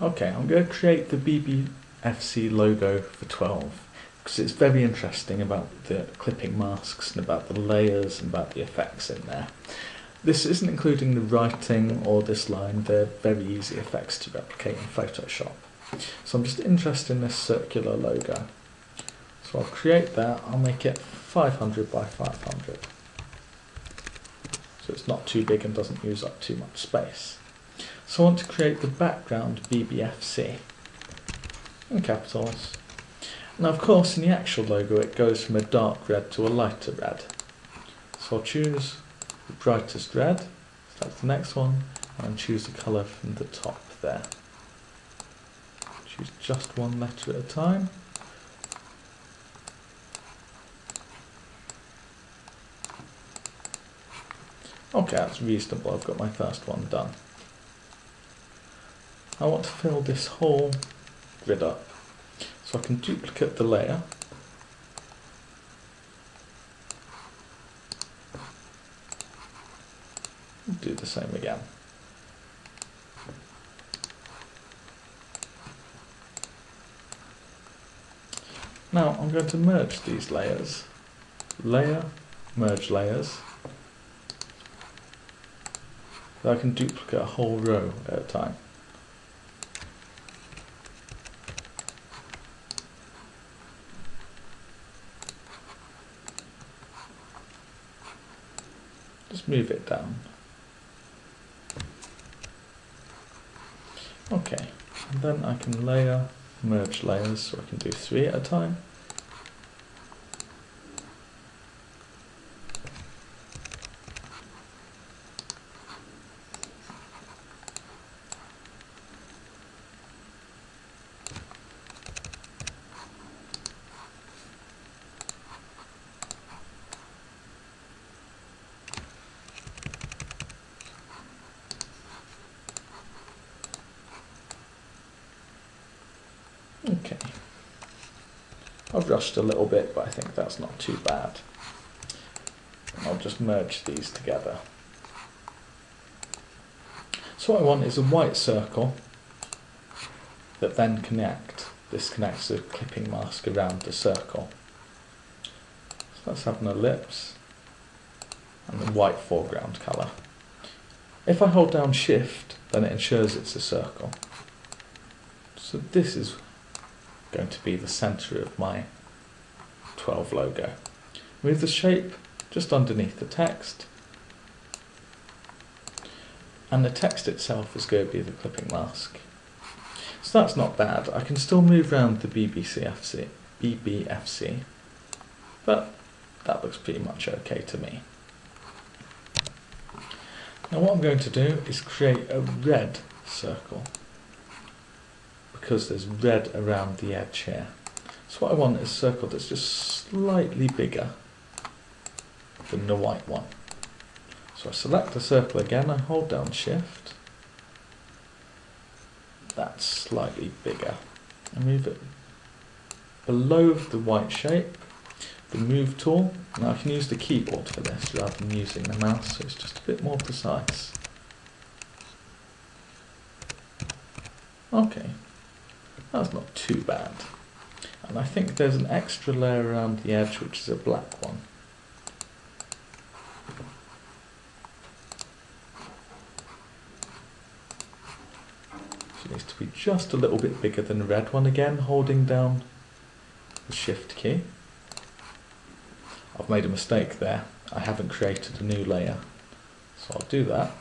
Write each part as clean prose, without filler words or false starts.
Okay, I'm going to create the BBFC logo for 12 because it's very interesting about the clipping masks and about the layers and about the effects in there. This isn't including the writing or this line, they're very easy effects to replicate in Photoshop. So I'm just interested in this circular logo. So I'll create that, I'll make it 500 by 500. So it's not too big and doesn't use up too much space. So I want to create the background BBFC in capitals. Now of course in the actual logo it goes from a dark red to a lighter red. So I'll choose the brightest red, so that's the next one, and choose the colour from the top there. Choose just one letter at a time. Okay, that's reasonable, I've got my first one done. I want to fill this whole grid up, so I can duplicate the layer. Do the same again. Now I'm going to merge these layers. Layer, merge layers. So I can duplicate a whole row at a time. Just move it down. Okay, and then I can layer, merge layers, so I can do 3 at a time. Okay, I've rushed a little bit, but I think that's not too bad. And I'll just merge these together. So what I want is a white circle that then this connects the clipping mask around the circle. So let's have an ellipse and the white foreground colour. If I hold down Shift, then it ensures it's a circle. So this is going to be the centre of my 12 logo. Move the shape just underneath the text, and the text itself is going to be the clipping mask. So that's not bad. I can still move around the BBFC, but that looks pretty much okay to me. Now what I'm going to do is create a red circle, because there's red around the edge here. So what I want is a circle that's just slightly bigger than the white one. So I select the circle again, I hold down Shift. That's slightly bigger. I move it below the white shape, the Move tool. Now I can use the keyboard for this rather than using the mouse, so it's just a bit more precise. Okay. That's not too bad. And I think there's an extra layer around the edge which is a black one. So it needs to be just a little bit bigger than the red one, again holding down the Shift key. I've made a mistake there. I haven't created a new layer. So I'll do that.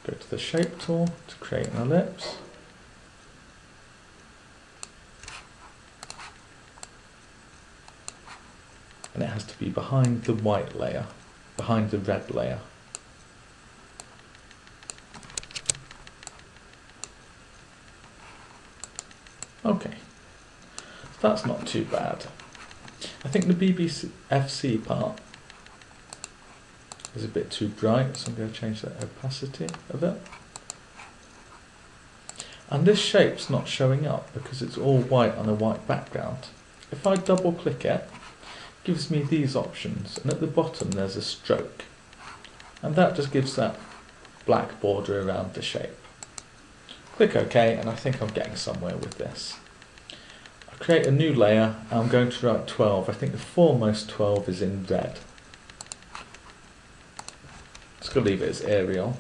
Go to the Shape tool to create an ellipse. And it has to be behind the white layer, behind the red layer. Okay, so that's not too bad. I think the BBFC part is a bit too bright, so I'm going to change the opacity of it. And this shape's not showing up because it's all white on a white background. If I double click it, it gives me these options, and at the bottom there's a stroke. And that just gives that black border around the shape. Click OK, and I think I'm getting somewhere with this. I create a new layer, and I'm going to write 12. I think the foremost 12 is in red. Just going to leave it as Arial.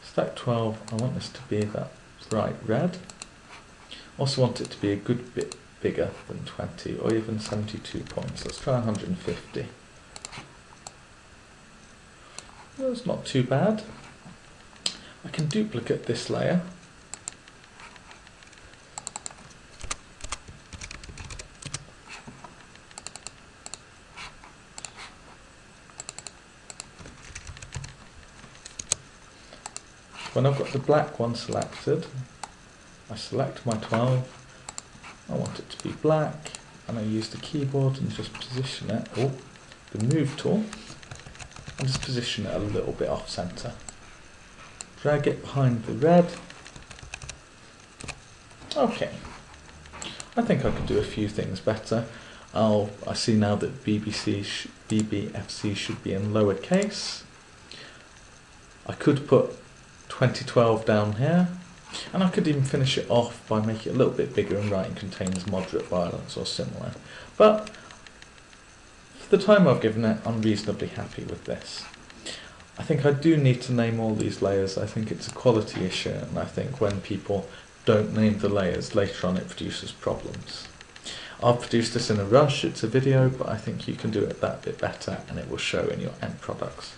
Stack 12, I want this to be that bright red. Also want it to be a good bit bigger than 20, or even 72 points. Let's try 150. Well, it's not too bad. I can duplicate this layer. When I've got the black one selected, I select my 12. I want it to be black, and I use the keyboard and just position it, the move tool, and just position it a little bit off center. Drag it behind the red. Okay. I think I could do a few things better. I see now that BBFC should be in lowercase. I could put 2012 down here, and I could even finish it off by making it a little bit bigger and writing contains moderate violence or similar. But for the time I've given it, I'm reasonably happy with this. I think I do need to name all these layers. I think it's a quality issue, and I think when people don't name the layers, later on it produces problems. I've produced this in a rush, it's a video, but I think you can do it that bit better and it will show in your end products.